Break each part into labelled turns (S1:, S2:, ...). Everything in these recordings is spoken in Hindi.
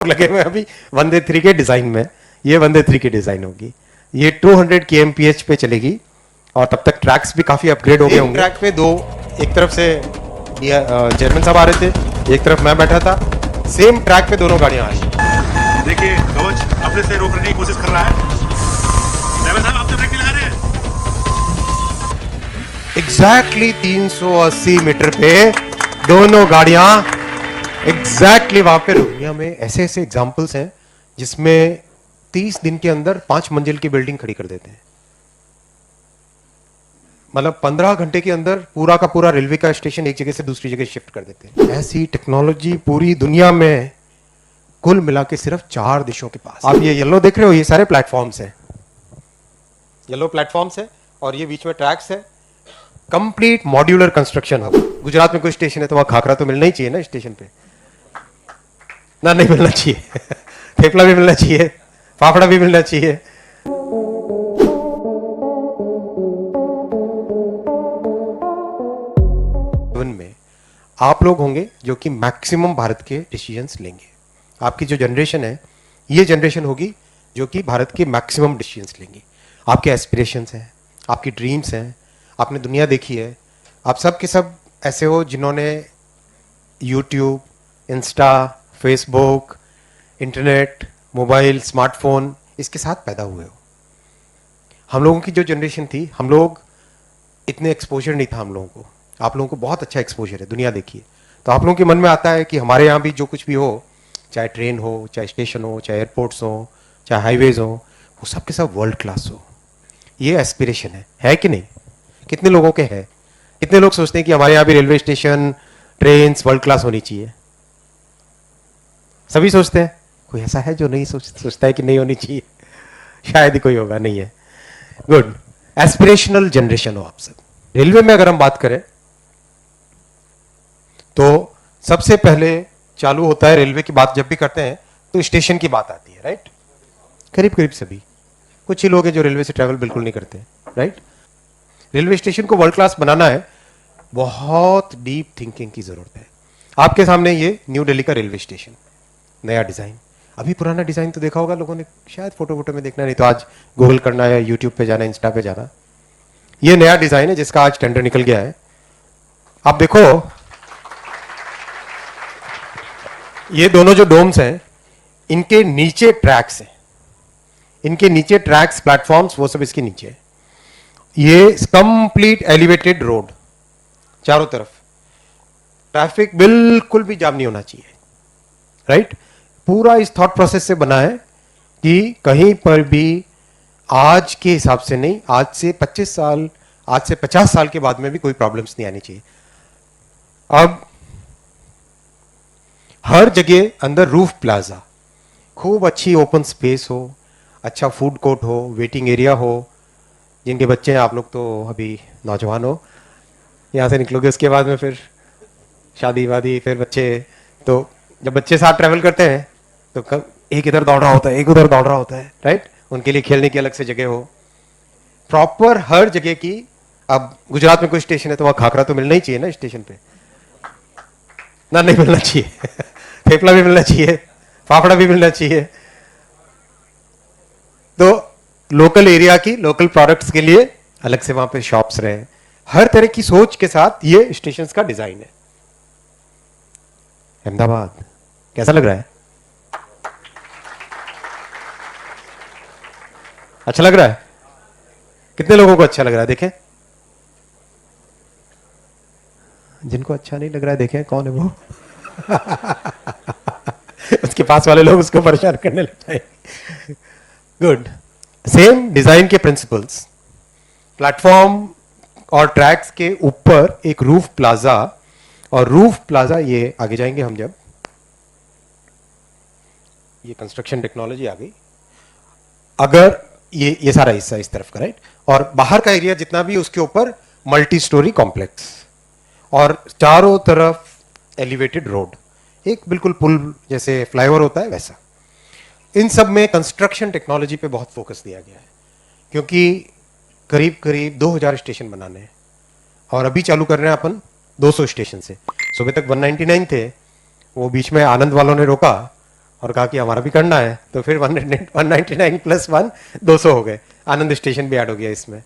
S1: लगे हुए अभी वंदे 3 के डिजाइन में। ये वंदे 3 की डिजाइन होगी, ये 200 kmph पे चलेगी और तब तक ट्रैक्स भी काफी अपग्रेड हो गए होंगे। ट्रैक पे दो, एक तरफ से चेयरमैन साहब आ रहे थे, एक तरफ मैं बैठा था, सेम ट्रैक पे दोनों गाड़ियां आ रही।
S2: देखिए कवच अपने से रोकने की कोशिश कर रहा है। चेयरमैन साहब आप तो ब्रेक नहीं लगा रहे हैं।
S1: एग्जैक्टली 380 मीटर पे दोनों गाड़ियां एग्जैक्टली वहां पे। दुनिया में ऐसे ऐसे एग्जाम्पल्स हैं जिसमें 30 दिन के अंदर 5 मंजिल की बिल्डिंग खड़ी कर देते हैं। मतलब 15 घंटे के अंदर पूरा का पूरा रेलवे का स्टेशन एक जगह से दूसरी जगह शिफ्ट कर देते हैं। ऐसी टेक्नोलॉजी पूरी दुनिया में कुल मिला के सिर्फ 4 देशों के पास। आप ये येलो देख रहे हो, ये सारे प्लेटफॉर्म्स हैं, येलो प्लेटफॉर्म्स है और ये बीच में ट्रैक्स है। कंप्लीट मॉड्यूलर कंस्ट्रक्शन हो। गुजरात में कोई स्टेशन है तो वहां खाखरा तो मिलना ही चाहिए ना स्टेशन पे, ना नहीं मिलना चाहिए थेपला भी मिलना चाहिए, फाफड़ा भी मिलना चाहिए। में आप लोग होंगे जो कि मैक्सिमम भारत के डिसीजंस लेंगे। आपकी जो जनरेशन है, ये जनरेशन होगी जो कि भारत के मैक्सिमम डिसीजंस लेंगी। आपके एस्पिरेशंस हैं, आपकी ड्रीम्स हैं, आपने दुनिया देखी है। आप सब के सब ऐसे हो जिन्होंने YouTube, Insta, Facebook, internet, mobile, smartphone इसके साथ पैदा हुए हो। हम लोगों की जो जनरेशन थी, हम लोग इतने एक्सपोजर नहीं था हम लोगों को। आप लोगों को बहुत अच्छा एक्सपोजर है, दुनिया देखिए। तो आप लोगों के मन में आता है कि हमारे यहाँ भी जो कुछ भी हो, चाहे ट्रेन हो, चाहे स्टेशन हो, चाहे एयरपोर्ट्स हो, चाहे हाईवेज हो, वो सब के सब वर्ल्ड क्लास हो। ये एस्पिरेशन है कि नहीं? कितने लोगों के है? कितने लोग सोचते हैं कि हमारे यहाँ भी railway station, train world class होनी चाहिए? सभी सोचते हैं? कोई ऐसा है जो नहीं सोचता है कि नहीं होनी चाहिए? शायद ही कोई होगा, नहीं है। गुड, एस्पिरेशनल जनरेशन हो आप सब। रेलवे में अगर हम बात करें तो सबसे पहले चालू होता है, रेलवे की बात जब भी करते हैं तो स्टेशन की बात आती है, राइट? करीब करीब सभी, कुछ ही लोग हैं जो रेलवे से ट्रैवल बिल्कुल नहीं करते, राइट? रेलवे स्टेशन को वर्ल्ड क्लास बनाना है, बहुत डीप थिंकिंग की जरूरत है। आपके सामने ये न्यू दिल्ली का रेलवे स्टेशन, नया डिजाइन। अभी पुराना डिजाइन तो देखा होगा लोगों ने, शायद फोटो वोटो में देखना, नहीं तो आज गूगल करना है, यूट्यूब पे जाना, इंस्टा पे जाना। ये नया डिजाइन है जिसका आज टेंडर निकल गया है। आप देखो, ये दोनों जो डोम्स हैं, इनके नीचे ट्रैक्स हैं, इनके नीचे ट्रैक्स, प्लेटफॉर्म्स, वो सब इसके नीचे है। ये कंप्लीट एलिवेटेड रोड, चारों तरफ ट्रैफिक बिल्कुल भी जाम नहीं होना चाहिए, राइट? पूरा इस थॉट प्रोसेस से बना है कि कहीं पर भी आज के हिसाब से नहीं, आज से 25 साल, आज से 50 साल के बाद में भी कोई प्रॉब्लम्स नहीं आनी चाहिए। अब हर जगह अंदर रूफ प्लाजा, खूब अच्छी ओपन स्पेस हो, अच्छा फूड कोर्ट हो, वेटिंग एरिया हो। जिनके बच्चे हैं, आप लोग तो अभी नौजवान हो, यहाँ से निकलोगे उसके बाद में फिर शादी वादी, फिर बच्चे। तो जब बच्चे साथ ट्रैवल करते हैं तो एक इधर दौड़ रहा होता है, एक उधर दौड़ रहा होता है, राइट? उनके लिए खेलने की अलग से जगह हो, प्रॉपर हर जगह की। अब गुजरात में कोई स्टेशन है तो वहां खाखरा तो मिलना ही चाहिए ना स्टेशन पे, ना नहीं मिलना चाहिए थेपला भी मिलना चाहिए, फाफड़ा भी मिलना चाहिए। तो लोकल एरिया की, लोकल प्रोडक्ट्स के लिए अलग से वहां पे शॉप्स रहे। हर तरह की सोच के साथ ये स्टेशन का डिजाइन है। अहमदाबाद कैसा लग रहा है? अच्छा लग रहा है? कितने लोगों को अच्छा लग रहा है? देखें, जिनको अच्छा नहीं लग रहा है देखें कौन है वो उसके पास वाले लोग उसको परेशान करने लग जाएंगे। गुड, सेम डिजाइन के प्रिंसिपल्स, प्लेटफॉर्म और ट्रैक्स के ऊपर एक रूफ प्लाजा। और रूफ प्लाजा, ये आगे जाएंगे हम जब, ये कंस्ट्रक्शन टेक्नोलॉजी आ गई। अगर ये सारा हिस्सा इस तरफ का, राइट? और बाहर का एरिया जितना भी, उसके ऊपर मल्टी स्टोरी कॉम्प्लेक्स और चारों तरफ एलिवेटेड रोड, एक बिल्कुल पुल जैसे फ्लाईओवर होता है वैसा। इन सब में कंस्ट्रक्शन टेक्नोलॉजी पे बहुत फोकस दिया गया है, क्योंकि करीब करीब 2000 स्टेशन बनाने हैं और अभी चालू कर रहे हैं अपन 200 स्टेशन से। सुबह तक 199 थे, वो बीच में आनंद वालों ने रोका और कहा कि हमारा भी करना है, तो फिर 199 प्लस 1 200 हो गए। आनंद स्टेशन भी ऐड हो गया इसमें।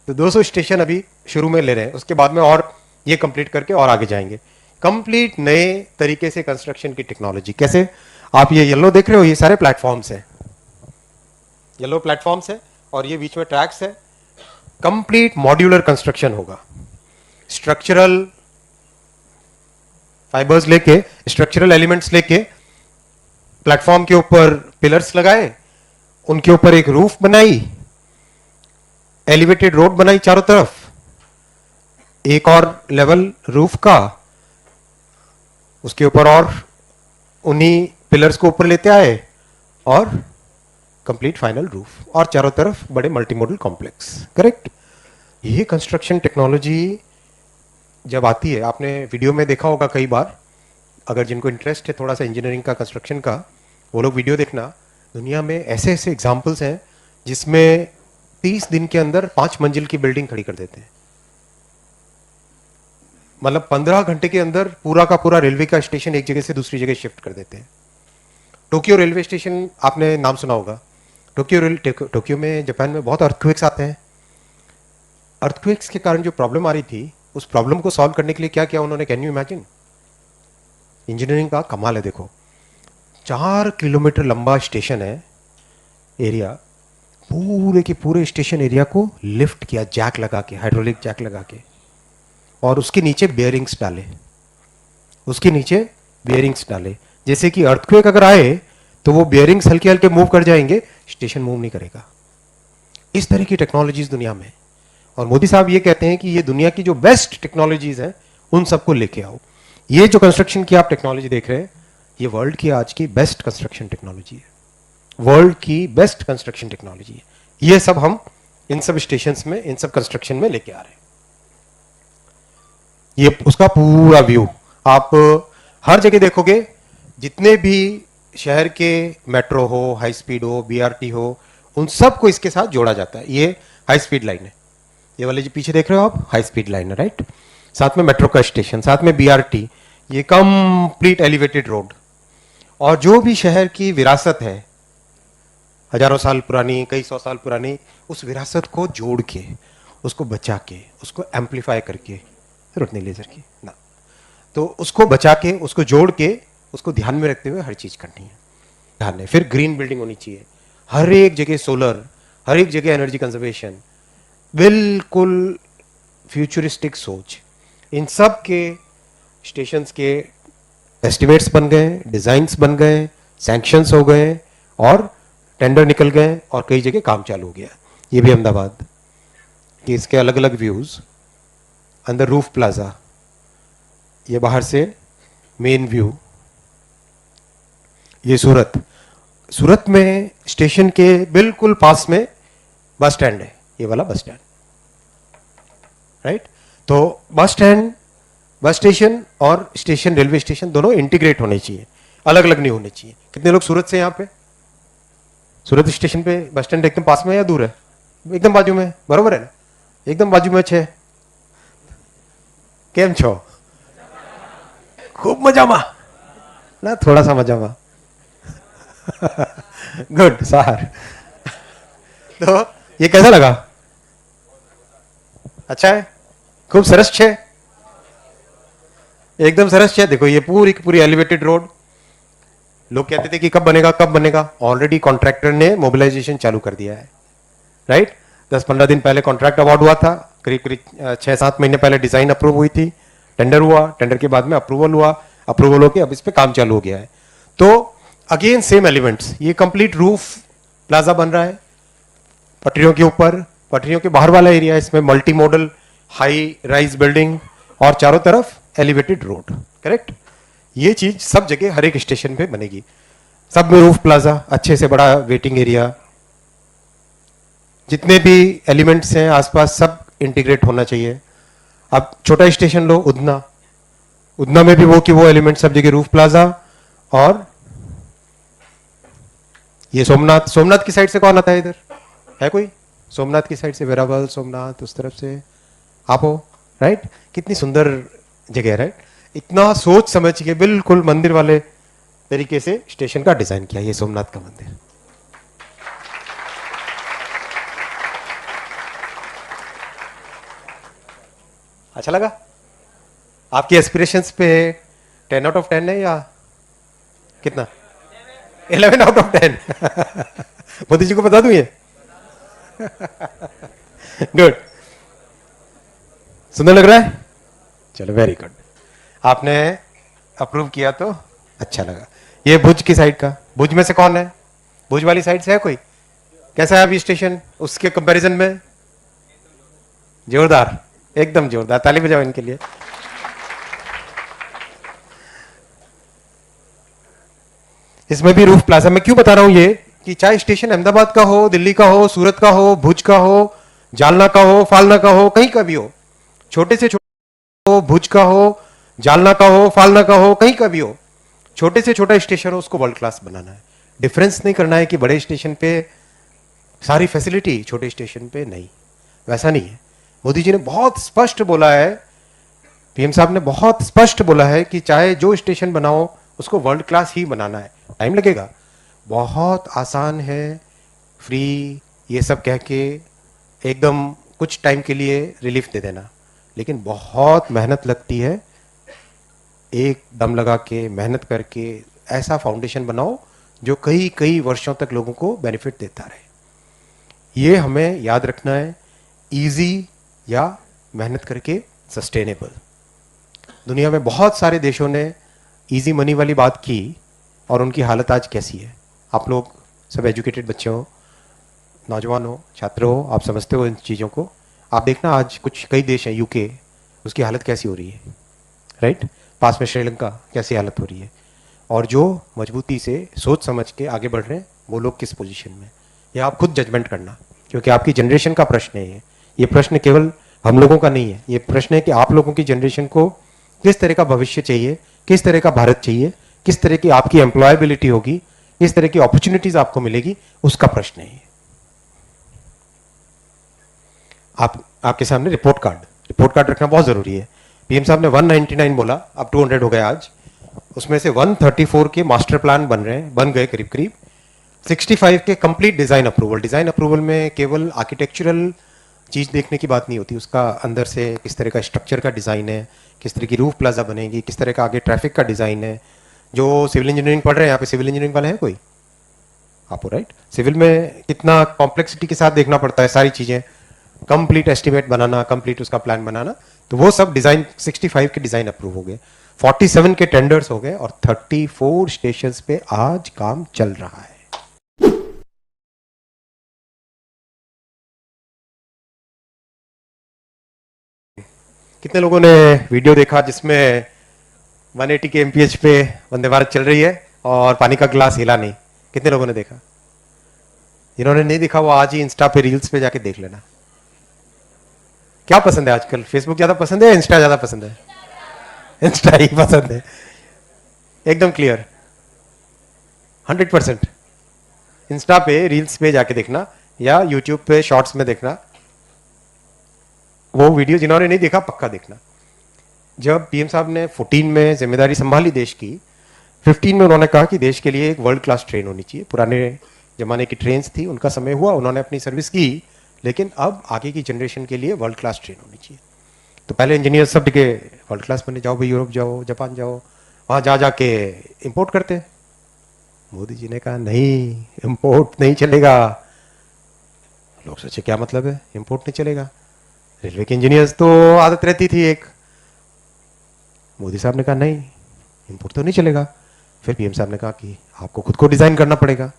S1: तो 200 स्टेशन अभी शुरू में ले रहे हैं, उसके बाद में और ये कंप्लीट करके और आगे जाएंगे। कंप्लीट नए तरीके से कंस्ट्रक्शन की टेक्नोलॉजी। कैसे? आप ये येलो देख रहे हो, ये सारे प्लेटफॉर्म्स हैं, येलो प्लेटफॉर्म्स है और ये बीच में ट्रैक्स है। कंप्लीट मॉड्यूलर कंस्ट्रक्शन होगा। स्ट्रक्चरल फाइबर्स लेके, स्ट्रक्चरल एलिमेंट्स लेके प्लेटफॉर्म के ऊपर पिलर्स लगाए, उनके ऊपर एक रूफ बनाई, एलिवेटेड रोड बनाई चारों तरफ, एक और लेवल रूफ का, उसके ऊपर और उन्हीं पिलर्स को ऊपर लेते आए और कंप्लीट फाइनल रूफ, और चारों तरफ बड़े मल्टीमोडल कॉम्प्लेक्स। करेक्ट? ये कंस्ट्रक्शन टेक्नोलॉजी जब आती है, आपने वीडियो में देखा होगा कई बार, अगर जिनको इंटरेस्ट है थोड़ा सा इंजीनियरिंग का, कंस्ट्रक्शन का, वो लोग वीडियो देखना। दुनिया में ऐसे ऐसे एग्जाम्पल्स हैं जिसमें 30 दिन के अंदर 5 मंजिल की बिल्डिंग खड़ी कर देते हैं। मतलब 15 घंटे के अंदर पूरा का पूरा रेलवे का स्टेशन एक जगह से दूसरी जगह शिफ्ट कर देते हैं। टोक्यो रेलवे स्टेशन आपने नाम सुना होगा। टोक्यो में, जापान में बहुत अर्थक्वेक्स आते हैं। अर्थक्वेक्स के कारण जो प्रॉब्लम आ रही थी, उस प्रॉब्लम को सॉल्व करने के लिए क्या किया उन्होंने? Can you imagine? इंजीनियरिंग का कमाल है। देखो, 4 किलोमीटर लंबा स्टेशन है एरिया, पूरे के पूरे स्टेशन एरिया को लिफ्ट किया जैक लगा के, हाइड्रोलिक जैक लगा के, और उसके नीचे बेयरिंग्स डाले, उसके नीचे बेयरिंग्स डाले, जैसे कि अर्थक्वेक अगर आए तो वो बेयरिंग्स हल्के हल्के मूव कर जाएंगे, स्टेशन मूव नहीं करेगा। इस तरह की टेक्नोलॉजीज दुनिया में, और मोदी साहब ये कहते हैं कि ये दुनिया की जो बेस्ट टेक्नोलॉजीज हैं उन सबको लेके आओ। ये जो कंस्ट्रक्शन की आप टेक्नोलॉजी देख रहे हैं, ये वर्ल्ड की आज की बेस्ट कंस्ट्रक्शन टेक्नोलॉजी है, वर्ल्ड की बेस्ट कंस्ट्रक्शन टेक्नोलॉजी है। ये सब हम इन सब स्टेशंस में, इन सब कंस्ट्रक्शन में लेके आ रहे हैं। ये उसका पूरा व्यू आप हर जगह देखोगे, जितने भी शहर के मेट्रो हो, हाई स्पीड हो, बीआरटी हो, उन सबको इसके साथ जोड़ा जाता है। ये हाई स्पीड लाइन है, ये वाले जो पीछे देख रहे हो आप, हाई स्पीड लाइन है, राइट? साथ में मेट्रो का स्टेशन, साथ में बीआरटी, ये कंप्लीट एलिवेटेड रोड। और जो भी शहर की विरासत है, हजारों साल पुरानी, कई सौ साल पुरानी, उस विरासत को जोड़ के, उसको बचा के, उसको एम्पलीफाई करके, जरूरत नहीं लेजर की ना, तो उसको बचा के, उसको जोड़ के, उसको ध्यान में रखते हुए हर चीज करनी है। ध्यान है। फिर ग्रीन बिल्डिंग होनी चाहिए, हर एक जगह सोलर, हर एक जगह एनर्जी कंजर्वेशन, बिल्कुल फ्यूचरिस्टिक सोच। इन सब के स्टेशंस के एस्टिमेट्स बन गए, डिजाइन्स बन गए, सैंक्शंस हो गए, और टेंडर निकल गए, और कई जगह काम चालू हो गया। ये भी अहमदाबाद कि इसके अलग अलग व्यूज। अंदर रूफ प्लाजा, ये बाहर से मेन व्यू। ये सूरत, सूरत में स्टेशन के बिल्कुल पास में बस स्टैंड है, ये वाला बस स्टैंड, राइट? तो बस स्टैंड, बस स्टेशन और स्टेशन, रेलवे स्टेशन दोनों इंटीग्रेट होने चाहिए, अलग अलग नहीं होने चाहिए। कितने लोग सूरत से यहाँ पे? सूरत स्टेशन पे बस स्टैंड एकदम पास में या दूर है? एकदम बाजू में, बरोबर है ना? एकदम बाजू में छे। केम छो? खूब मजा ना, थोड़ा सा मजा गुड सार। तो ये कैसा लगा? अच्छा है, खूब सरस छे, एकदम सरस छे। देखो ये पूरी की पूरी एलिवेटेड रोड। लोग कहते थे कि कब बनेगा, कब बनेगा, ऑलरेडी कॉन्ट्रैक्टर ने मोबिलाइजेशन चालू कर दिया है, राइट? 10-15 दिन पहले कॉन्ट्रैक्ट अवार्ड हुआ था, करीब करीब 6-7 महीने पहले डिजाइन अप्रूव हुई थी, टेंडर हुआ, टेंडर के बाद में अप्रूवल हुआ, अप्रूवल होके अब इस पे काम चालू हो गया है। तो अगेन सेम एलिमेंट्स, ये कंप्लीट रूफ प्लाजा बन रहा है पटरियों के ऊपर, पटरियों के बाहर वाला एरिया, इसमें multi modal high rise building, और चारों तरफ एलिवेटेड रोड। करेक्ट? ये चीज सब जगह हर एक स्टेशन पे बनेगी, सब में रूफ प्लाजा, अच्छे से बड़ा वेटिंग एरिया, जितने भी एलिमेंट्स हैं आसपास सब इंटीग्रेट होना चाहिए। अब छोटा स्टेशन लो, उधना, उधना में भी वो कि वो एलिमेंट सब जगह रूफ प्लाजा। और ये सोमनाथ, सोमनाथ की साइड से कौन आता है इधर? है कोई? सोमनाथ की साइड से वेरावल, सोमनाथ, उस तरफ से आप हो, राइट? कितनी सुंदर जगह है, राइट? इतना सोच समझ के बिल्कुल मंदिर वाले तरीके से स्टेशन का डिजाइन किया, ये सोमनाथ का मंदिर। अच्छा लगा? आपकी एस्पिरेशंस पे 10 आउट ऑफ 10 है या कितना? 11 आउट ऑफ 10। मोदी जी को बता दूं ये? गुड, सुंदर लग रहा है? चलो वेरी गुड, आपने अप्रूव किया तो अच्छा लगा। ये भुज की साइड का, भुज में से कौन है? भुज वाली साइड से है कोई? कैसा है अभी स्टेशन उसके कंपैरिजन में? जोरदार, एकदम जोरदार, ताली बजाओ इनके लिए। इसमें भी रूफ प्लाजा। मैं क्यों बता रहा हूं ये कि चाहे स्टेशन अहमदाबाद का हो, दिल्ली का हो, सूरत का हो, भुज का हो, जालना का हो, फालना का हो, कहीं का भी हो, छोटे से छोटा हो, भुज का हो, जालना का हो, फालना का हो, कहीं का भी हो, छोटे से छोटा स्टेशन हो उसको वर्ल्ड क्लास बनाना है। डिफरेंस नहीं करना है कि बड़े स्टेशन पे सारी फैसिलिटी, छोटे स्टेशन पे नहीं, वैसा नहीं है। मोदी जी ने बहुत स्पष्ट बोला है, पीएम साहब ने बहुत स्पष्ट बोला है कि चाहे जो स्टेशन बनाओ उसको वर्ल्ड क्लास ही बनाना है। टाइम लगेगा, बहुत आसान है, फ्री ये सब कह के एकदम कुछ टाइम के लिए रिलीफ दे देना, लेकिन बहुत मेहनत लगती है। एक दम लगा के मेहनत करके ऐसा फाउंडेशन बनाओ जो कई कई वर्षों तक लोगों को बेनिफिट देता रहे। ये हमें याद रखना है, इजी या मेहनत करके सस्टेनेबल। दुनिया में बहुत सारे देशों ने इजी मनी वाली बात की और उनकी हालत आज कैसी है। आप लोग सब एजुकेटेड बच्चे हो, नौजवान हो, छात्र हो, आप समझते हो इन चीज़ों को। आप देखना आज कुछ कई देश हैं, यूके, उसकी हालत कैसी हो रही है, राइट? पास में श्रीलंका, कैसी हालत हो रही है। और जो मजबूती से सोच समझ के आगे बढ़ रहे हैं वो लोग किस पोजीशन में, ये आप खुद जजमेंट करना, क्योंकि आपकी जनरेशन का प्रश्न है ये प्रश्न केवल हम लोगों का नहीं है। ये प्रश्न है कि आप लोगों की जनरेशन को किस तरह का भविष्य चाहिए, किस तरह का भारत चाहिए, किस तरह की आपकी एम्प्लॉयबिलिटी होगी, किस तरह की अपॉर्चुनिटीज आपको मिलेगी, उसका प्रश्न है ये। आपके सामने रिपोर्ट कार्ड रखना बहुत जरूरी है। पीएम साहब ने 199 बोला, अब 200 हो गया आज। उसमें से 134 के मास्टर प्लान बन गए करीब करीब। 65 के कंप्लीट डिजाइन अप्रूवल में केवल आर्किटेक्चरल चीज देखने की बात नहीं होती, उसका अंदर से किस तरह का स्ट्रक्चर का डिजाइन है, किस तरह की रूफ प्लाजा बनेगी, किस तरह का आगे ट्रैफिक का डिजाइन है। जो सिविल इंजीनियरिंग पढ़ रहे हैं, यहाँ पे सिविल इंजीनियरिंग वाले हैं कोई? आपको राइट, सिविल में कितना कॉम्प्लेक्सिटी के साथ देखना पड़ता है सारी चीजें, कंप्लीट एस्टिमेट बनाना, कंप्लीट उसका प्लान बनाना, तो वो सब डिजाइन 65 के डिजाइन अप्रूव हो गए, 47 के टेंडर्स हो गए और 34 स्टेशंस पे आज काम चल रहा है। कितने लोगों ने वीडियो देखा जिसमें 180 के एमपीएच पे वंदे भारत चल रही है और पानी का गिलास हिला नहीं? कितने लोगों ने देखा? जिन्होंने नहीं देखा वो आज ही इंस्टा पे, रील्स पे जाके देख लेना। क्या पसंद है आजकल, फेसबुक ज्यादा पसंद है या इंस्टा ज्यादा पसंद है? इंस्टा ही पसंद है, एकदम क्लियर, 100%। इंस्टा पे, रील्स पे जाके देखना या यूट्यूब पे शॉर्ट्स में देखना। वो वीडियो जिन्होंने नहीं देखा पक्का देखना। जब पीएम साहब ने 14 में जिम्मेदारी संभाली देश की, 15 में उन्होंने कहा कि देश के लिए एक वर्ल्ड क्लास ट्रेन होनी चाहिए। पुराने जमाने की ट्रेन्स थी, उनका समय हुआ, उन्होंने अपनी सर्विस की, लेकिन अब आगे की जनरेशन के लिए वर्ल्ड क्लास ट्रेन होनी चाहिए। तो पहले इंजीनियर सब के वर्ल्ड क्लास बने, जाओ भाई यूरोप जाओ, जापान जाओ, वहाँ जा जाके इंपोर्ट करते। मोदी जी ने कहा नहीं, इंपोर्ट नहीं चलेगा। लोग सोचे क्या मतलब है इंपोर्ट नहीं चलेगा, रेलवे के इंजीनियर्स तो आदत रहती थी एक। मोदी साहब ने कहा नहीं, इंपोर्ट तो नहीं चलेगा। फिर पीएम साहब ने कहा कि आपको खुद को डिजाइन करना पड़ेगा।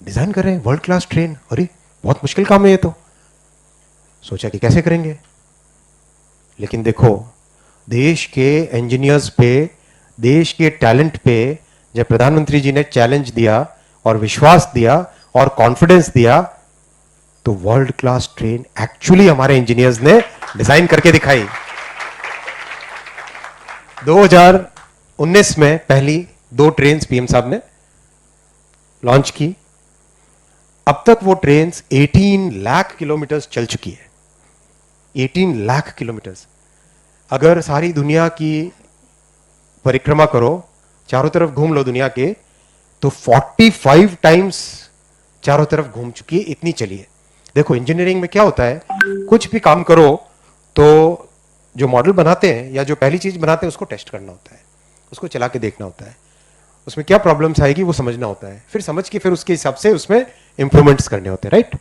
S1: डिजाइन करें वर्ल्ड क्लास ट्रेन, अरे बहुत मुश्किल काम है ये तो। सोचा कि कैसे करेंगे, लेकिन देखो देश के इंजीनियर्स पे, देश के टैलेंट पे जब प्रधानमंत्री जी ने चैलेंज दिया और विश्वास दिया और कॉन्फिडेंस दिया, तो वर्ल्ड क्लास ट्रेन एक्चुअली हमारे इंजीनियर्स ने डिजाइन करके दिखाई। 2019 में पहली 2 ट्रेन्स पीएम साहब ने लॉन्च की। अब तक वो ट्रेन्स 18 लाख किलोमीटर चल चुकी है। 18 लाख किलोमीटर। अगर सारी दुनिया की परिक्रमा करो चारों तरफ घूम लो दुनिया के, तो 45 टाइम्स चारों तरफ घूम चुकी है, इतनी चली है। देखो इंजीनियरिंग में क्या होता है, कुछ भी काम करो तो जो मॉडल बनाते हैं या जो पहली चीज बनाते हैं उसको टेस्ट करना होता है, उसको चला के देखना होता है, उसमें क्या प्रॉब्लम्स आएगी वो समझना होता है, फिर समझ के फिर उसके हिसाब से उसमें इंप्रूवमेंट्स करने होते हैं, राइट।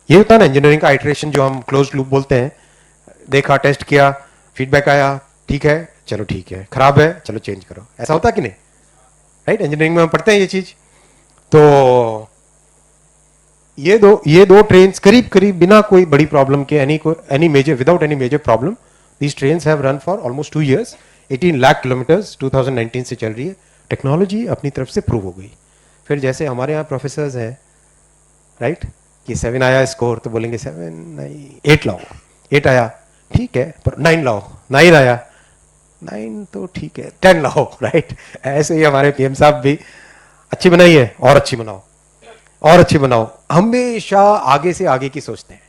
S1: ये होता है ना इंजीनियरिंग का आइटरेशन, जो हम क्लोज लूप बोलते हैं। देखा, टेस्ट किया, फीडबैक आया, ठीक है चलो ठीक है, खराब है चलो चेंज करो, ऐसा होता कि नहीं, राइट। इंजीनियरिंग में हम पढ़ते हैं ये चीज। तो ये दो ट्रेन्स करीब करीब बिना कोई बड़ी प्रॉब्लम के, any major, without any major problem, these trains have run for almost 2 years, 18 lakh kilometres 2019 से चल रही है। टेक्नोलॉजी अपनी तरफ से प्रूव हो गई। फिर जैसे हमारे यहाँ प्रोफेसर्स हैं, राइट, कि 7 आया स्कोर तो बोलेंगे 7 नहीं 8 लाओ, 8 आया ठीक है, पर 9 लाओ, 9 आया 9 तो ठीक है, 10 लाओ, राइट। ऐसे ही हमारे पीएम साहब भी अच्छी बनाई है और अच्छी बनाओ और अच्छी बनाओ, हमेशा आगे से आगे की सोचते हैं,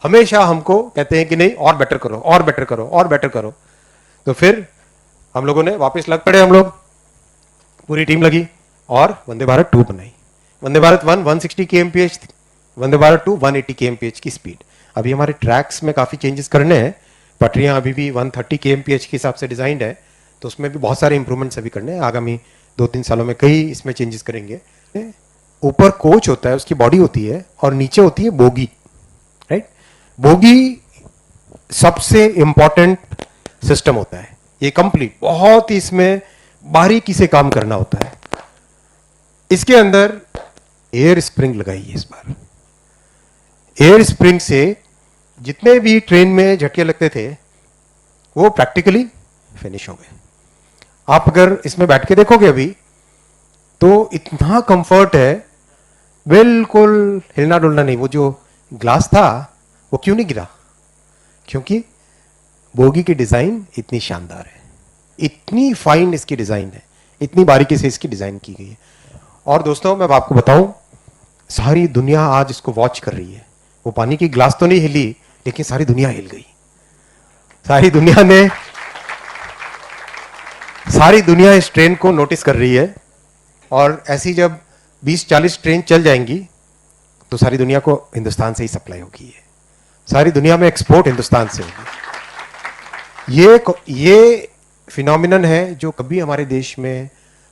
S1: हमेशा हमको कहते हैं कि नहीं और बेटर करो और बेटर करो और बेटर करो। तो फिर हम लोगों ने वापस लग पड़े, हम लोग पूरी टीम लगी और वंदे भारत 2 बनाई। वंदे भारत 1 160 kmph थी, वंदे भारत 2 180 kmph की स्पीड। अभी हमारे ट्रैक्स में काफी चेंजेस करने हैं, पटरियां अभी भी 130 kmph के हिसाब से डिजाइंड है, तो उसमें भी बहुत सारे इंप्रूवमेंट्स अभी करने हैं। आगामी 2-3 सालों में कई इसमें चेंजेस करेंगे। ऊपर कोच होता है, उसकी बॉडी होती है, और नीचे होती है बोगी, राइट। बोगी सबसे इंपॉर्टेंट सिस्टम होता है, ये कंप्लीट बहुत ही इसमें बारीकी से काम करना होता है। इसके अंदर एयर स्प्रिंग लगाई है इस बार। एयर स्प्रिंग से जितने भी ट्रेन में झटके लगते थे वो प्रैक्टिकली फिनिश हो गए। आप अगर इसमें बैठ के देखोगे अभी तो इतना कंफर्ट है, बिल्कुल हिलना डुलना नहीं। वो जो ग्लास था वो क्यों नहीं गिरा, क्योंकि बोगी की डिजाइन इतनी शानदार है, इतनी फाइन इसकी डिजाइन है, इतनी बारीकी से इसकी डिजाइन की गई है। और दोस्तों मैं आपको बताऊं, सारी दुनिया आज इसको वॉच कर रही है। वो पानी की ग्लास तो नहीं हिली, लेकिन सारी दुनिया हिल गई। सारी दुनिया इस ट्रेन को नोटिस कर रही है, और ऐसी जब 20-40 ट्रेन चल जाएंगी तो सारी दुनिया को हिंदुस्तान से ही सप्लाई होगी, सारी दुनिया में एक्सपोर्ट हिंदुस्तान से होगी। ये फिनोमिनन है जो कभी हमारे देश में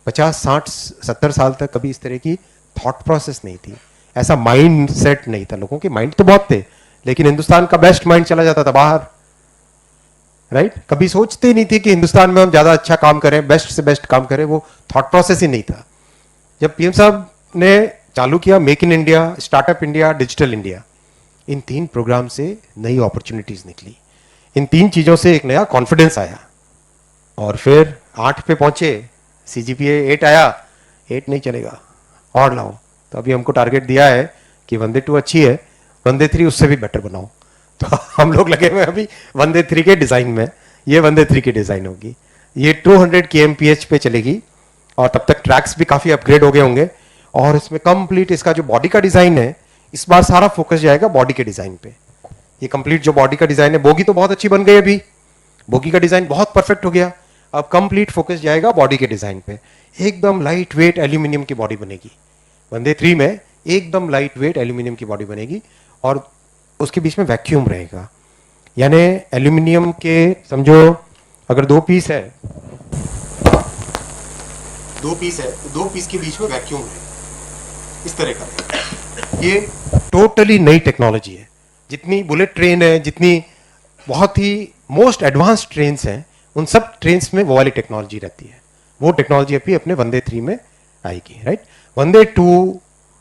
S1: 50, 60, 70 साल तक कभी इस तरह की थॉट प्रोसेस नहीं थी, ऐसा माइंड सेट नहीं था। लोगों के माइंड तो बहुत थे, लेकिन हिंदुस्तान का बेस्ट माइंड चला जाता था बाहर, राइट। कभी सोचते ही नहीं थे कि हिंदुस्तान में हम ज्यादा अच्छा काम करें, बेस्ट से बेस्ट काम करें, वो थॉट प्रोसेस ही नहीं था। जब पीएम साहब ने चालू किया make in India, startup India, digital India, इन 3 प्रोग्राम से नई अपॉर्चुनिटीज निकली, इन 3 चीजों से एक नया कॉन्फिडेंस आया, और फिर 8 पे पहुंचे, सीजीपीए 8 आया, 8 नहीं चलेगा और लाओ। तो अभी हमको टारगेट दिया है कि वंदे 2 अच्छी है, वंदे 3 उससे भी बेटर बनाओ। तो हम लोग लगे हुए अभी वंदे 3 के डिजाइन में, ये वंदे 3 की डिजाइन होगी, ये 200 kmph पे चलेगी, और तब तक ट्रैक्स भी काफी अपग्रेड हो गए होंगे। और इसमें कंप्लीट इसका जो बॉडी का डिजाइन है, इस बार सारा फोकस जाएगा बॉडी के डिजाइन पे। ये कंप्लीट जो बॉडी का डिजाइन है, बोगी तो बहुत अच्छी बन गई, अभी बोगी का डिजाइन बहुत परफेक्ट हो गया, अब कंप्लीट फोकस जाएगा बॉडी के डिजाइन पे। एकदम लाइट वेट एल्यूमिनियम की बॉडी बनेगी वंदे 3 में, एकदम लाइट वेट एल्यूमिनियम की बॉडी बनेगी, और उसके बीच में वैक्यूम रहेगा, यानी एल्यूमिनियम के समझो अगर 2 पीस है, 2 पीस है तो 2 पीस के बीच में वैक्यूम रहेगा, इस तरह का। ये टोटली नई टेक्नोलॉजी है। जितनी बुलेट ट्रेन है, जितनी बहुत ही मोस्ट एडवांस ट्रेन्स हैं, उन सब ट्रेन्स में वो वाली टेक्नोलॉजी रहती है। वो टेक्नोलॉजी अभी अपने वंदे 3 में आएगी, राइट। वंदे 2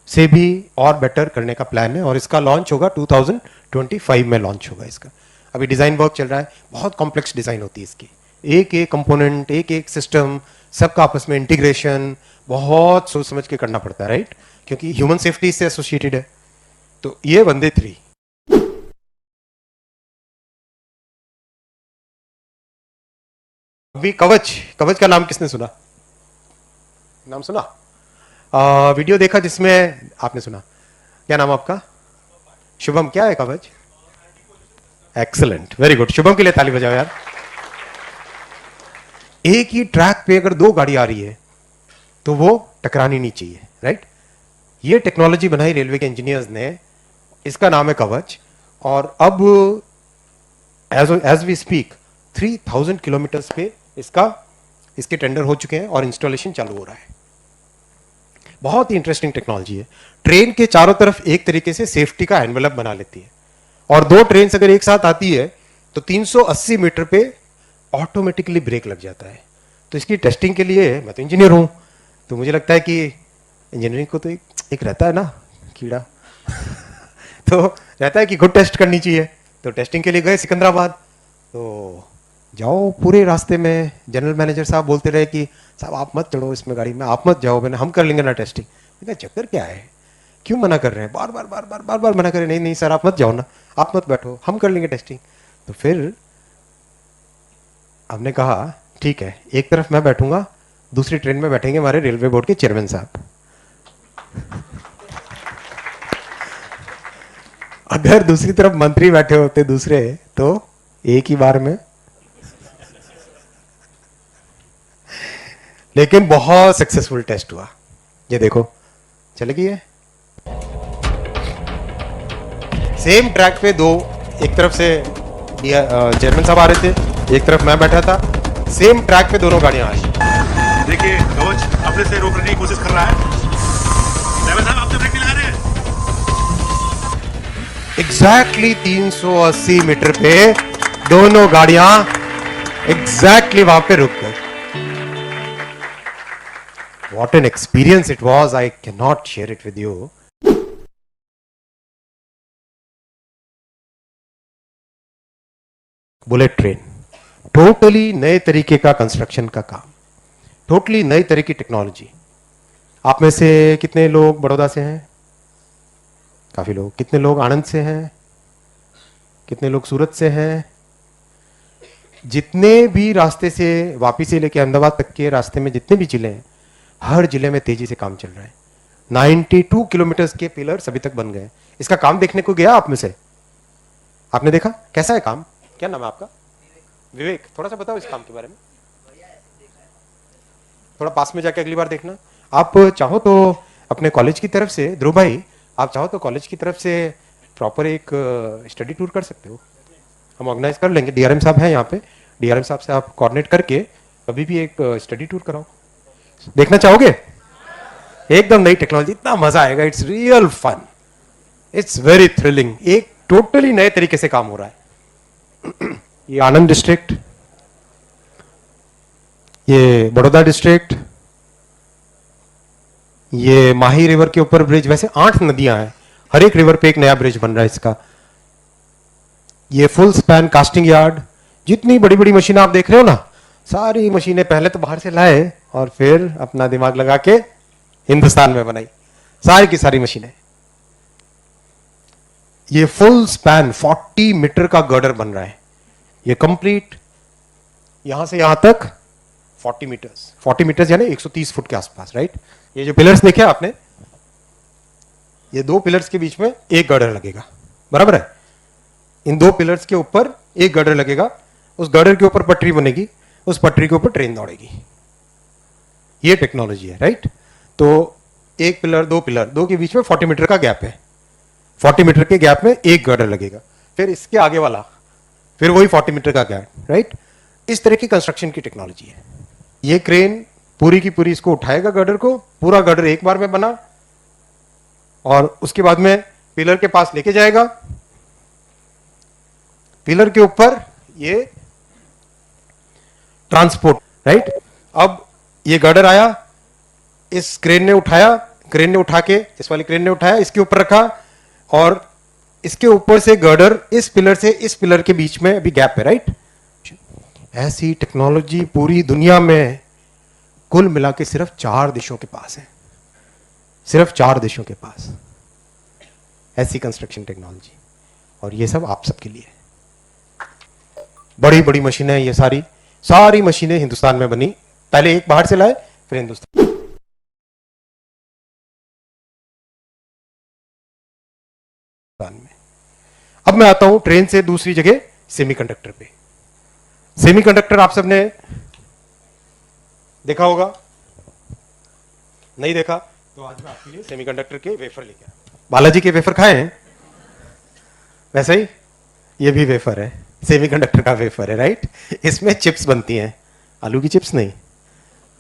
S1: से भी और बेटर करने का प्लान है, और इसका लॉन्च होगा 2025 में लॉन्च होगा इसका। अभी डिजाइन वर्क चल रहा है, बहुत कॉम्प्लेक्स डिजाइन होती है इसकी, एक एक कंपोनेंट, एक एक सिस्टम, सबका आपस में इंटीग्रेशन बहुत सोच समझ के करना पड़ता है, राइट, क्योंकि ह्यूमन सेफ्टी से एसोसिएटेड है। तो ये वंदे 3। अभी कवच, कवच का नाम किसने सुना, नाम सुना, वीडियो देखा जिसमें आपने सुना, क्या नाम आपका, शुभम, क्या है कवच, एक्सीलेंट, वेरी गुड, शुभम के लिए ताली बजाओ यार। एक ही ट्रैक पे अगर 2 गाड़ी आ रही है तो वो टकरानी नहीं चाहिए, राइट। ये टेक्नोलॉजी बनाई रेलवे के इंजीनियर्स ने, इसका नाम है कवच। और अब एज वी स्पीक 3000 किलोमीटर्स पे इसके टेंडर हो चुके हैं और इंस्टॉलेशन चालू हो रहा है। बहुत ही इंटरेस्टिंग टेक्नोलॉजी है। ट्रेन के चारों तरफ एक तरीके से सेफ्टी का एनवेलप बना लेती है, और दो ट्रेन अगर एक साथ आती है तो 380 मीटर पे ऑटोमेटिकली ब्रेक लग जाता है। तो इसकी टेस्टिंग के लिए, मैं तो इंजीनियर हूं, तो मुझे लगता है कि इंजीनियरिंग को तो एक रहता है ना कीड़ा तो रहता है कि खुद टेस्ट करनी चाहिए। तो टेस्टिंग के लिए गए सिकंदराबाद। तो जाओ, पूरे रास्ते में जनरल मैनेजर साहब बोलते रहे कि साहब आप मत चढ़ो इसमें गाड़ी में, आप मत जाओ, मैंने हम कर लेंगे ना टेस्टिंग। मैंने कहा चक्कर क्या है, क्यों मना कर रहे हैं, बार बार बार बार बार बार मना कर रहे हैं, नहीं नहीं सर आप मत जाओ ना, आप मत बैठो, हम कर लेंगे टेस्टिंग। तो फिर हमने कहा ठीक है, एक तरफ मैं बैठूंगा, दूसरी ट्रेन में बैठेंगे हमारे रेलवे बोर्ड के चेयरमैन साहब। अगर दूसरी तरफ मंत्री बैठे होते दूसरे, तो एक ही बार में। लेकिन बहुत सक्सेसफुल टेस्ट हुआ। ये देखो चल गई है। सेम ट्रैक पे दो, एक तरफ से चेयरमैन साहब आ रहे थे, एक तरफ मैं बैठा था, सेम ट्रैक पे दोनों गाड़ियां आई।
S2: देखिए कवच अपने से रोकने की कोशिश कर रहा है। ड्राइवर साहब आप तो ब्रेक नहीं लगा रहे हैं।
S1: एग्जैक्टली 380 मीटर पे दोनों गाड़ियां एग्जैक्टली वहां पे रुक गई। What an experience it was, I cannot share it with you. Bullet train, totally नए तरीके का कंस्ट्रक्शन का काम, टोटली नई तरह की टेक्नोलॉजी। आप में से कितने लोग बड़ौदा से हैं? काफी लोग। कितने लोग आनंद से हैं? कितने लोग सूरत से हैं? जितने भी रास्ते से वापी से लेकर अहमदाबाद तक के रास्ते में जितने भी जिले हैं, हर जिले में तेजी से काम चल रहा है। 92 किलोमीटर के पिलर्स अभी तक बन गए। इसका काम देखने को गया आप में से? आपने देखा कैसा है काम? क्या नाम है आपका? विवेक, थोड़ा सा बताओ इस काम के बारे में। थोड़ा पास में जाके अगली बार देखना। आप चाहो तो अपने कॉलेज की तरफ से, ध्रुव भाई, आप चाहो तो कॉलेज की तरफ से प्रॉपर एक स्टडी टूर कर सकते हो, हम ऑर्गेनाइज कर लेंगे। डीआरएम साहब हैं यहाँ पे, डीआरएम साहब से आप कोऑर्डिनेट करके कभी भी एक स्टडी टूर कराओ। देखना चाहोगे? एकदम नई टेक्नोलॉजी, इतना मजा आएगा, it's real fun, it's very thrilling. एक टोटली नए तरीके से काम हो रहा है। ये आनंद डिस्ट्रिक्ट, ये बड़ौदा डिस्ट्रिक्ट, ये माही रिवर के ऊपर ब्रिज। वैसे 8 नदियां हैं, हर एक रिवर पे एक नया ब्रिज बन रहा है इसका। ये फुल स्पैन कास्टिंग यार्ड, जितनी बड़ी बड़ी मशीन आप देख रहे हो ना, सारी मशीनें पहले तो बाहर से लाए और फिर अपना दिमाग लगा के हिंदुस्तान में बनाई, सारी की सारी मशीनें। ये फुल स्पैन 40 मीटर का गर्डर बन रहा है, ये कंप्लीट यहां से यहां तक 40 मीटर्स, 40 मीटर्स यानी 130 फुट के आसपास, राइट। ये जो पिलर्स देखे आपने, ये दो पिलर्स के बीच में एक गर्डर लगेगा, बराबर है। इन दो पिलर्स के ऊपर एक गर्डर लगेगा, उस गर्डर के ऊपर पटरी बनेगी, उस पटरी के ऊपर ट्रेन दौड़ेगी। ये टेक्नोलॉजी है, राइट। तो एक पिलर, दो के बीच में 40 मीटर का गैप है, 40 मीटर के गैप में एक गर्डर लगेगा, फिर इसके आगे वाला, फिर वही 40 मीटर का गैप, राइट। इस तरह की कंस्ट्रक्शन की टेक्नोलॉजी है। ये क्रेन पूरी की पूरी इसको उठाएगा, गर्डर को, पूरा गर्डर एक बार में बना, और उसके बाद में पिलर के पास लेके जाएगा। पिलर के ऊपर ये ट्रांसपोर्ट, राइट। अब ये गर्डर आया, इस क्रेन ने उठाया, क्रेन ने उठा के, इस वाली क्रेन ने उठाया, इसके ऊपर रखा, और इसके ऊपर से गर्डर इस पिलर से इस पिलर के बीच में अभी गैप है, राइट। ऐसी टेक्नोलॉजी पूरी दुनिया में कुल मिला के सिर्फ 4 देशों के पास है, सिर्फ 4 देशों के पास ऐसी कंस्ट्रक्शन टेक्नोलॉजी। और ये सब आप सबके लिए, बड़ी बड़ी मशीनें, ये सारी मशीनें हिंदुस्तान में बनी। पहले एक बाहर से लाए, फिर हिंदुस्तान में। अब मैं आता हूं ट्रेन से दूसरी जगह, सेमीकंडक्टर पे। सेमीकंडक्टर आप सबने देखा होगा, नहीं देखा तो आज मैं आपके लिए सेमीकंडक्टर के वेफर लेके आया। बालाजी के वेफर खाए हैं? वैसे ही ये भी वेफर है, सेमीकंडक्टर का वेफर है, राइट। इसमें चिप्स बनती हैं, आलू की चिप्स नहीं,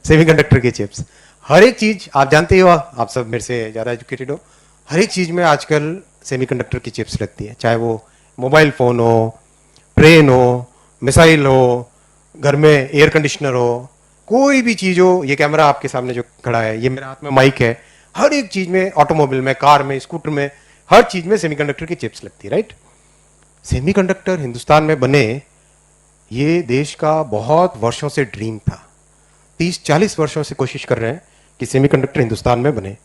S1: सेमीकंडक्टर की चिप्स। हर एक चीज आप जानते हो, आप सब मेरे से ज्यादा एजुकेटेड हो, हर एक चीज में आजकल सेमीकंडक्टर की चिप्स लगती है, चाहे वो मोबाइल फोन हो, ट्रेन हो, मिसाइल हो, घर में एयर कंडीशनर हो, कोई भी चीज हो, ये कैमरा आपके सामने जो खड़ा है, ये मेरे हाथ में माइक है, हर एक चीज में, ऑटोमोबाइल में, कार में, स्कूटर में, हर चीज में सेमीकंडक्टर की चिप्स लगती है, राइट। सेमीकंडक्टर हिंदुस्तान में बने, ये देश का बहुत वर्षों से ड्रीम था। 30-40 वर्षों से कोशिश कर रहे हैं कि सेमीकंडक्टर हिंदुस्तान में बने।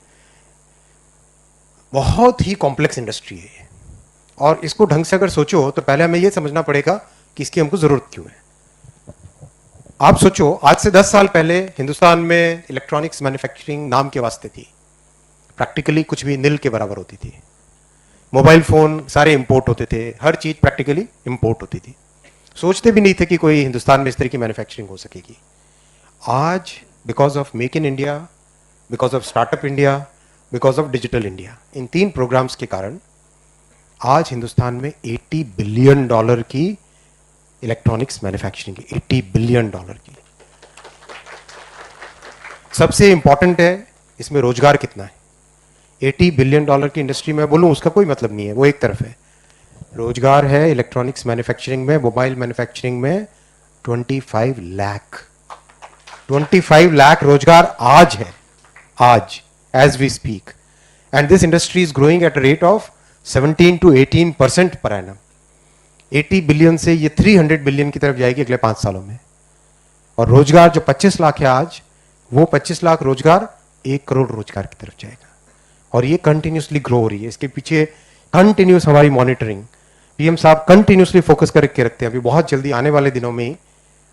S1: बहुत ही कॉम्प्लेक्स इंडस्ट्री है ये, और इसको ढंग से अगर सोचो तो पहले हमें यह समझना पड़ेगा कि इसकी हमको जरूरत क्यों है। आप सोचो, आज से 10 साल पहले हिंदुस्तान में इलेक्ट्रॉनिक्स मैन्युफैक्चरिंग नाम के वास्ते थी, प्रैक्टिकली कुछ भी नील के बराबर होती थी। मोबाइल फोन सारे इंपोर्ट होते थे, हर चीज प्रैक्टिकली इंपोर्ट होती थी, सोचते भी नहीं थे कि कोई हिंदुस्तान में इस तरह की मैन्युफैक्चरिंग हो सकेगी। आज because of make in India, because of startup India, because of digital India, इन 3 प्रोग्राम्स के कारण आज हिंदुस्तान में $80 बिलियन की इलेक्ट्रॉनिक्स मैन्युफैक्चरिंग की, $80 बिलियन की। सबसे इंपॉर्टेंट है इसमें रोजगार कितना है। $80 बिलियन की इंडस्ट्री में बोलूं उसका कोई मतलब नहीं है, वो एक तरफ है। रोजगार है इलेक्ट्रॉनिक्स मैन्युफैक्चरिंग में, मोबाइल मैन्युफैक्चरिंग में 25 लाख, 25 लाख रोजगार आज है, आज as we speak. And this industry is growing at a rate of 17 to 18% per annum. 80 billion से ये 300 बिलियन की तरफ जाएगी अगले 5 सालों में। और रोजगार जो 25 लाख है आज, वो 25 लाख रोजगार 1 करोड़ रोजगार की तरफ जाएगा। और ये कंटिन्यूसली ग्रो हो रही है, इसके पीछे कंटिन्यूस हमारी मॉनिटरिंग, पीएम साहब कंटिन्यूसली फोकस करके रखते हैं। अभी बहुत जल्दी आने वाले दिनों में,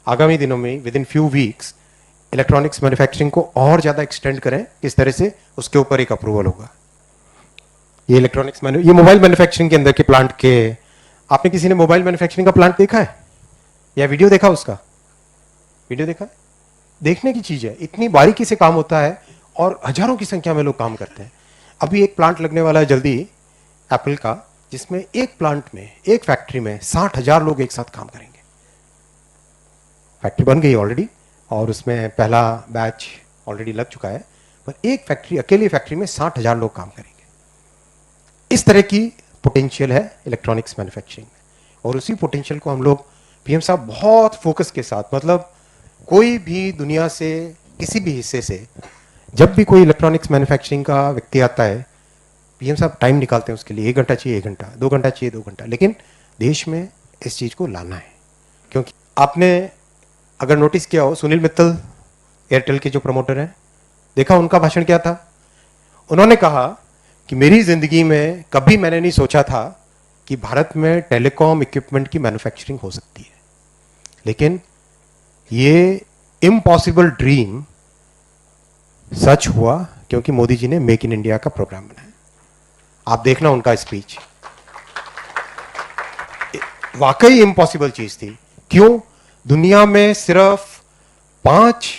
S1: आगामी दिनों में, with in few weeks, electronics manufacturing को और ज्यादा एक्सटेंड करें, किस तरह से उसके ऊपर एक अप्रूवल होगा। ये इलेक्ट्रॉनिक्स ये मोबाइल मैन्युफैक्चरिंग के अंदर के प्लांट के, आपने किसी ने मोबाइल मैन्युफैक्चरिंग का प्लांट देखा है या वीडियो देखा उसका? वीडियो देखा है? देखने की चीज है, इतनी बारीकी से काम होता है और हजारों की संख्या में लोग काम करते हैं। अभी एक प्लांट लगने वाला है जल्दी एप्पल का, जिसमें एक प्लांट में, एक फैक्ट्री में 60,000 लोग एक साथ काम करेंगे। फैक्ट्री बन गई ऑलरेडी और उसमें पहला बैच ऑलरेडी लग चुका है, पर एक फैक्ट्री, अकेली फैक्ट्री में 60,000 लोग काम करेंगे। इस तरह की पोटेंशियल है इलेक्ट्रॉनिक्स मैन्युफैक्चरिंग में, और उसी पोटेंशियल को हम लोग, पीएम साहब बहुत फोकस के साथ, मतलब कोई भी दुनिया से किसी भी हिस्से से जब भी कोई इलेक्ट्रॉनिक्स मैन्युफैक्चरिंग का व्यक्ति आता है, पीएम साहब टाइम निकालते हैं उसके लिए। 1 घंटा चाहिए 1 घंटा, 2 घंटा चाहिए 2 घंटा, लेकिन देश में इस चीज को लाना है। क्योंकि आपने अगर नोटिस किया हो, सुनील मित्तल एयरटेल के जो प्रमोटर हैं, देखा उनका भाषण क्या था? उन्होंने कहा कि मेरी जिंदगी में कभी मैंने नहीं सोचा था कि भारत में टेलीकॉम इक्विपमेंट की मैन्युफैक्चरिंग हो सकती है, लेकिन ये इम्पॉसिबल ड्रीम सच हुआ क्योंकि मोदी जी ने मेक इन इंडिया का प्रोग्राम बनाया। आप देखना उनका स्पीच, वाकई इम्पॉसिबल चीज थी। क्यों? दुनिया में सिर्फ 5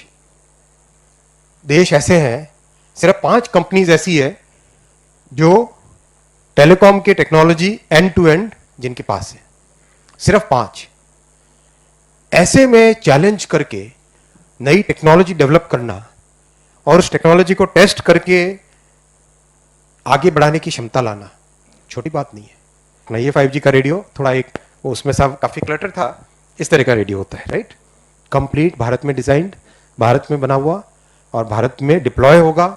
S1: देश ऐसे हैं, सिर्फ 5 कंपनीज ऐसी है जो टेलीकॉम के टेक्नोलॉजी एंड टू एंड जिनके पास है, सिर्फ 5। ऐसे में चैलेंज करके नई टेक्नोलॉजी डेवलप करना और उस टेक्नोलॉजी को टेस्ट करके आगे बढ़ाने की क्षमता लाना छोटी बात नहीं है ना। ये 5G का रेडियो थोड़ा एक, वो उसमें सब काफी क्लटर था, इस तरह का रेडियो होता है, राइट। कंप्लीट भारत में डिजाइंड, भारत में बना हुआ और भारत में डिप्लॉय होगा।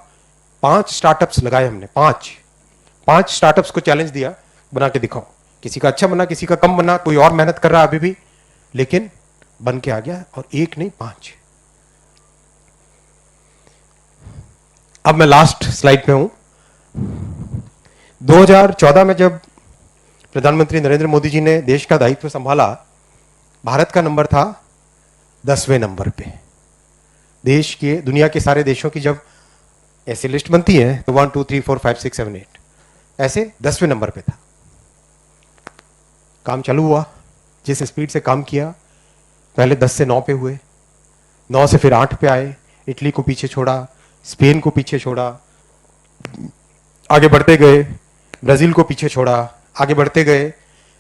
S1: 5 स्टार्टअप्स लगाए हमने, 5 स्टार्टअप्स को चैलेंज दिया, बना के दिखाओ। किसी का अच्छा बना, किसी का कम बना, कोई और मेहनत कर रहा है अभी भी, लेकिन बन के आ गया। और 1 नहीं 5। अब मैं लास्ट स्लाइड पे हूं। 2014 में जब प्रधानमंत्री नरेंद्र मोदी जी ने देश का दायित्व संभाला, भारत का नंबर था 10वें नंबर पे। देश के, दुनिया के सारे देशों की जब ऐसी लिस्ट बनती है तो 1 2 3 4 5 6 7 8 ऐसे 10वें नंबर पे था। काम चालू हुआ, जिस स्पीड से काम किया, पहले 10 से 9 पे हुए, 9 से फिर 8 पे आए, इटली को पीछे छोड़ा, स्पेन को पीछे छोड़ा, आगे बढ़ते गए, ब्राजील को पीछे छोड़ा, आगे बढ़ते गए,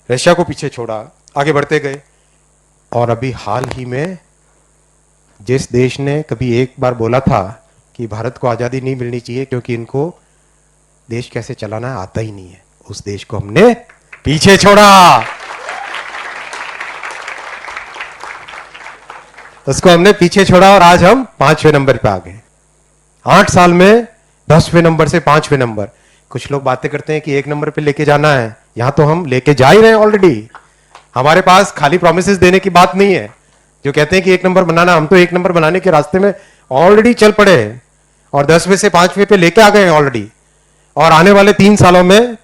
S1: रशिया को पीछे छोड़ा, आगे बढ़ते गए, और अभी हाल ही में जिस देश ने कभी एक बार बोला था कि भारत को आज़ादी नहीं मिलनी चाहिए क्योंकि इनको देश कैसे चलाना आता ही नहीं है, उस देश को हमने पीछे छोड़ा। उसको हमने पीछे छोड़ा और आज हम 5वें नंबर पे आ गए। 8 साल में 10वें नंबर से 5वें नंबर। कुछ लोग बातें करते हैं कि 1 नंबर पे लेके जाना है, यहां तो हम लेके जा ही रहे हैं ऑलरेडी। हमारे पास खाली प्रोमिसेस देने की बात नहीं है। जो कहते हैं कि 1 नंबर बनाना, हम तो 1 नंबर बनाने के रास्ते में ऑलरेडी चल पड़े हैं और 10वें से 5वें पे लेके आ गए हैं ऑलरेडी। और आने वाले 3 सालों में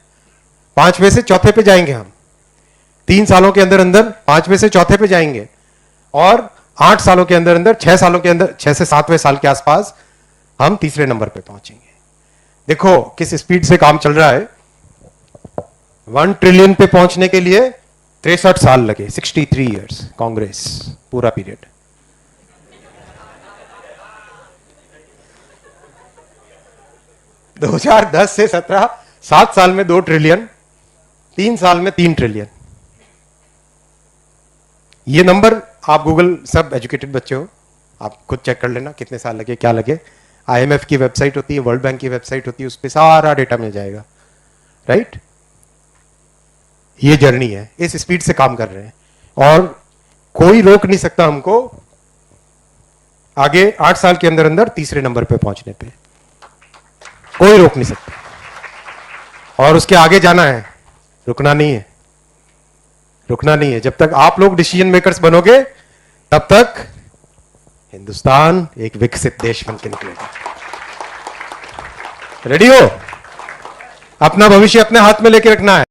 S1: 5वें से 4थे पे जाएंगे हम। 3 सालों के अंदर अंदर 5वें से 4थे पे जाएंगे और 8 सालों के अंदर अंदर 6 सालों के अंदर 6 से 7वें साल के आसपास हम 3रे नंबर पे पहुंचेंगे। देखो किस स्पीड से काम चल रहा है। 1 ट्रिलियन पे पहुंचने के लिए 63 साल लगे, 63 इयर्स, कांग्रेस पूरा पीरियड। दो 2010 से 17, 7 साल में 2 ट्रिलियन, 3 साल में 3 ट्रिलियन। ये नंबर आप गूगल, सब एजुकेटेड बच्चे हो, आप खुद चेक कर लेना कितने साल लगे, क्या लगे। IMF की वेबसाइट होती है, वर्ल्ड बैंक की वेबसाइट होती है, उस पर सारा डेटा मिल जाएगा, राइट। ये जर्नी है, इस स्पीड से काम कर रहे हैं और कोई रोक नहीं सकता हमको आगे 8 साल के अंदर अंदर 3रे नंबर पे पहुंचने पे। कोई रोक नहीं सकता और उसके आगे जाना है, रुकना नहीं है, रुकना नहीं है। जब तक आप लोग डिसीजन मेकर्स बनोगे तब तक हिंदुस्तान एक विकसित देश बन के निकलेगा। रेडी हो? अपना भविष्य अपने हाथ में लेके रखना है।